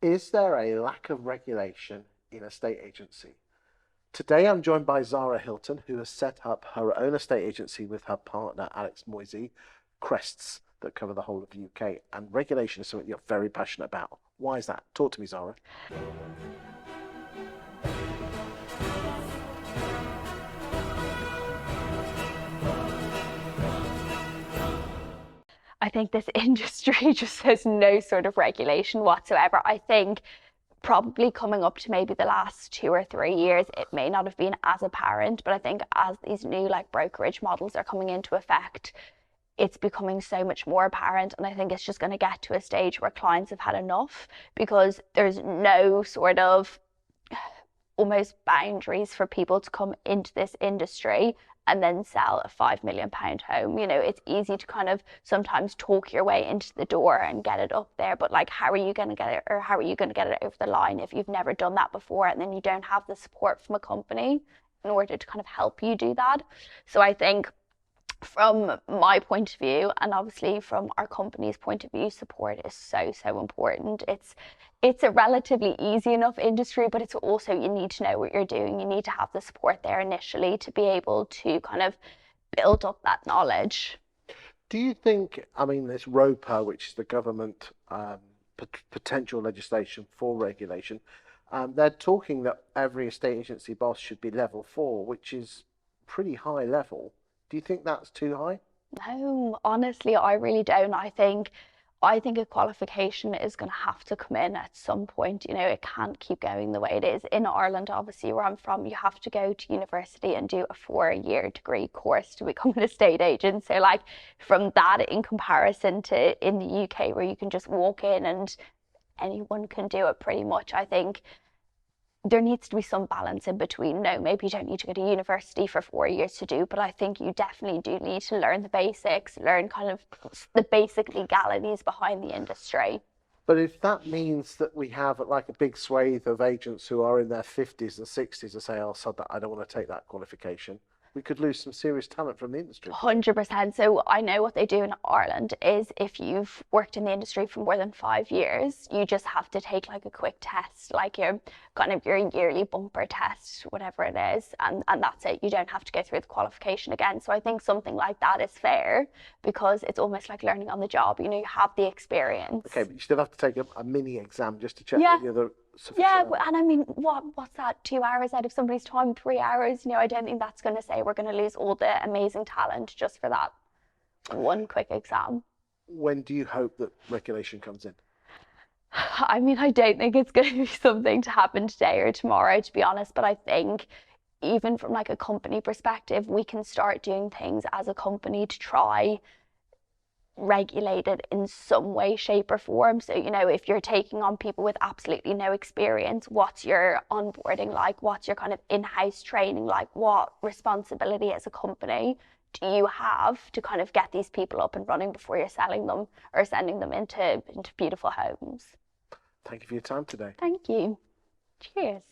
Is there a lack of regulation in estate agency? Today I'm joined by Zara Hilton, who has set up her own estate agency with her partner Alex Moisii, Crests, that cover the whole of the UK. And regulation is something you're very passionate about. Why is that? Talk to me, Zara. I think this industry just has no sort of regulation whatsoever. I think probably coming up to maybe the last 2 or 3 years, it may not have been as apparent, but I think as these new like brokerage models are coming into effect, it's becoming so much more apparent. And I think it's just going to get to a stage where clients have had enough because there's no sort of almost boundaries for people to come into this industry and then sell a £5 million home. You know, it's easy to kind of sometimes talk your way into the door and get it up there, but like, how are you going to get it, or how are you going to get it over the line if you've never done that before, and then you don't have the support from a company in order to kind of help you do that? So I think from my point of view, and obviously from our company's point of view, support is so important. It's a relatively easy enough industry, but it's also, you need to know what you're doing. You need to have the support there initially to be able to kind of build up that knowledge. Do you think, I mean, this ROPA, which is the government potential legislation for regulation, they're talking that every estate agency boss should be level 4, which is pretty high level. Do you think that's too high? No, honestly, I really don't. I think a qualification is going to have to come in at some point. You know, it can't keep going the way it is. In Ireland, obviously, where I'm from, you have to go to university and do a 4-year degree course to become an estate agent. So, like, from that in comparison to in the UK, where you can just walk in and anyone can do it pretty much, I think there needs to be some balance in between. No, maybe you don't need to go to university for 4 years to do, but I think you definitely do need to learn the basics, learn kind of the basic legalities behind the industry. But if that means that we have like a big swathe of agents who are in their 50s and 60s and say, oh, sod that, I don't want to take that qualification, we could lose some serious talent from the industry. 100%. So I know what they do in Ireland is if you've worked in the industry for more than 5 years, you just have to take like a quick test, like your kind of your yearly bumper test, whatever it is, and that's it. You don't have to go through the qualification again. So I think something like that is fair because it's almost like learning on the job. You know, you have the experience. Okay, but you still have to take a mini exam just to check Yeah. that you're the sufficient. Yeah, and I mean, what's that? 2 hours out of somebody's time, 3 hours? You know, I don't think that's going to say we're going to lose all the amazing talent just for that one quick exam. When do you hope that regulation comes in? I mean, I don't think it's going to be something to happen today or tomorrow, to be honest, but I think even from like a company perspective, we can start doing things as a company to try regulate it in some way, shape or form. So, you know, if you're taking on people with absolutely no experience, what's your onboarding like? What's your kind of in-house training like? What responsibility as a company do you have to kind of get these people up and running before you're selling them or sending them into beautiful homes? Thank you for your time today. Thank you. Cheers.